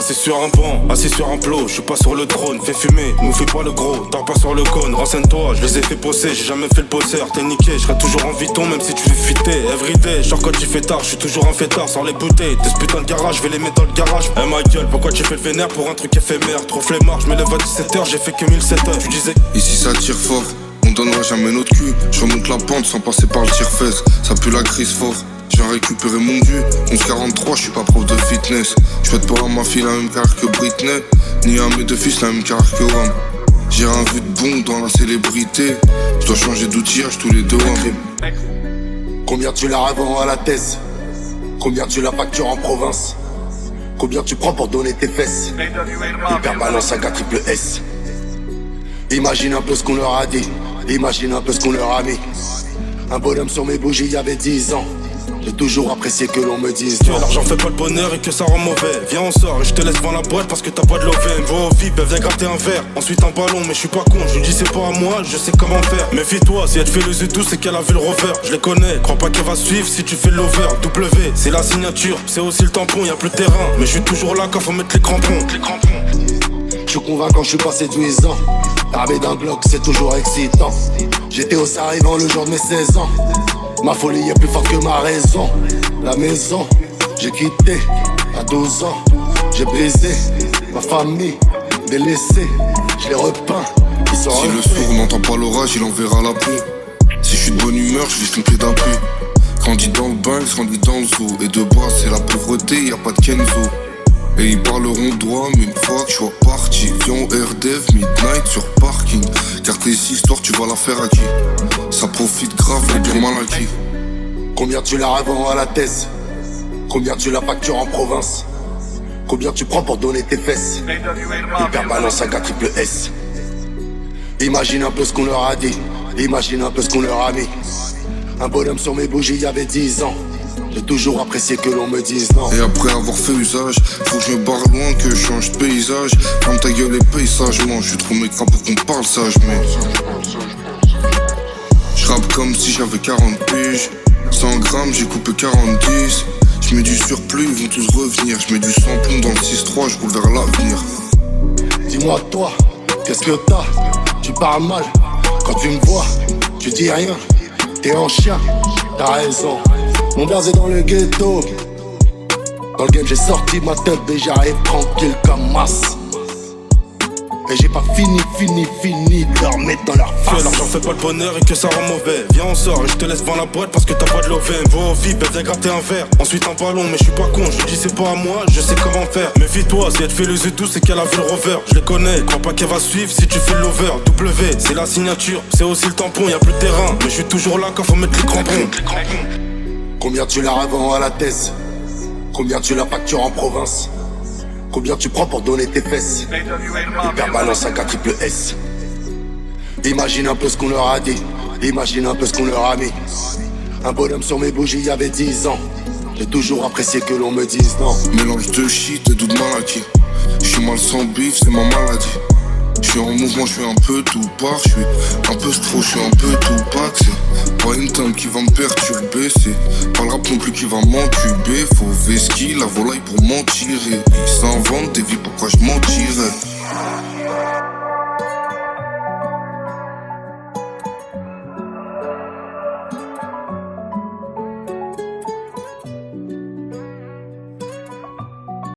Assis sur un banc, assis sur un plot, je suis pas sur le trône, fais fumer, nous fais pas le gros, dors pas sur le cône, renseigne-toi, je les ai fait bosser, j'ai jamais fait le bosseur, t'es niqué, je serai toujours en Vuitton même si tu veux fuiter, everyday, genre quand il fait tard, je suis toujours un fêtard, sors les bouteilles, tes putain de garage, je vais les mettre dans le garage, ma gueule, pourquoi tu fais le vénère pour un truc éphémère, trop flemmard, je me lève à 17h, j'ai fait que 1007h, tu disais, ici ça tire fort, on donnera jamais notre cul, je remonte la pente sans passer par le tire-fesse, ça pue la crise fort. J'ai récupéré mon dû, 11-43, je suis pas prof de fitness. Je souhaite pas à ma fille la même carrière que Britney, ni à mes deux fils la même carrière que Ram. J'ai un vu de bon dans la célébrité, je dois changer d'outillage tous les 2 ans. Combien tu la revends à la thèse? Combien tu la factures en province? Combien tu prends pour donner tes fesses? Hyper balance à 4 triple S. Imagine un peu ce qu'on leur a dit, imagine un peu ce qu'on leur a mis. Un bonhomme sur mes bougies, il y avait 10 ans. J'ai toujours apprécié que l'on me dise non. L'argent fait pas le bonheur et que ça rend mauvais. Viens on sort et je te laisse devant la boîte parce que t'as pas de l'OVM. Va au VIP, viens gratter un verre. Ensuite un ballon, mais je suis pas con. Je lui dis c'est pas à moi, je sais comment faire. Méfie-toi, si elle te fait le Z12 c'est qu'elle a vu le rover. Je les connais, crois pas qu'elle va suivre si tu fais l'over. W, c'est la signature, c'est aussi le tampon, y'a plus de terrain. Mais je suis toujours là quand faut mettre les crampons. Je suis convaincant, je suis pas séduisant. Armé d'un Glock, c'est toujours excitant. J'étais au Sarivant le jour de mes 16 ans. Ma folie est plus forte que ma raison. La maison, j'ai quitté à 12 ans. J'ai brisé ma famille, délaissé. Je les repeins, ils sont Si refaits. le sourd n'entend pas l'orage, il enverra la pluie. Si je suis de bonne humeur, je vis son pied d'appui. Grandis dans le bain, grandis dans le zoo. Et de base, c'est la pauvreté, y a pas de Kenzo. Et ils parleront droit, mais une fois que je sois parti, viens au RDF, midnight sur parking. Car tes histoires, tu vas la faire à qui? Ça profite grave, les durs mal acquis. Combien tu la revends à la thèse? Combien tu la factures en province? Combien tu prends pour donner tes fesses? Hyper balance à 4 triple S. Imagine un peu ce qu'on leur a dit, imagine un peu ce qu'on leur a mis. Un bonhomme sur mes bougies, il y avait 10 ans. J'ai toujours apprécié que l'on me dise non. Et après avoir fait usage, faut que je me barre loin, que je change de paysage. Ferme ta gueule et paye sagement, je suis trop mécra pour qu'on parle sage, mais je rappe comme si j'avais 40 piges. 100 grammes, j'ai coupé 40-10. Je mets du surplus, ils vont tous revenir. Je mets du samplon dans le 6-3, je roule vers l'avenir. Dis-moi toi, qu'est-ce que t'as? Tu parles mal, quand tu me vois, tu dis rien. T'es en chien, t'as raison. Mon blaze est dans le ghetto. Dans le game j'ai sorti ma tête et j'arrive tranquille comme masse. Et j'ai pas fini de leur mettre dans leur face. L'argent fait pas le bonheur et que ça rend mauvais. Viens on sort et je te laisse devant la boîte parce que t'as pas de l'OVM. Va au VIP, viens gratter un verre. Ensuite un ballon, mais je suis pas con. Je lui dis c'est pas à moi, je sais comment faire. Méfie-toi, si elle te fait le Z12 c'est qu'elle a vu le rover. Je les connais, crois pas qu'elle va suivre si tu fais l'over. W, c'est la signature, c'est aussi le tampon, y'a plus de terrain. Mais je suis toujours là quand faut mettre les crampons. Combien tu la revends à la thèse? Combien tu la factures en province? Combien tu prends pour donner tes fesses? Hyper balance à 4 triple S. Imagine un peu ce qu'on leur a dit, imagine un peu ce qu'on leur a mis. Un bonhomme sur mes bougies, il y avait 10 ans. J'ai toujours apprécié que l'on me dise non. Mélange de shit et doute mal acquis. Je suis mal sans bif, c'est ma maladie. Je suis en mouvement, je suis un peu tout part. Je suis un peu stro, je suis un peu tout pack. C'est pas une teinte qui va me perturber. C'est pas le rap non plus qui va m'entuber. Faut vesquille, la volaille pour m'en tirer. Ils s'inventent des vies, pourquoi je mentirais?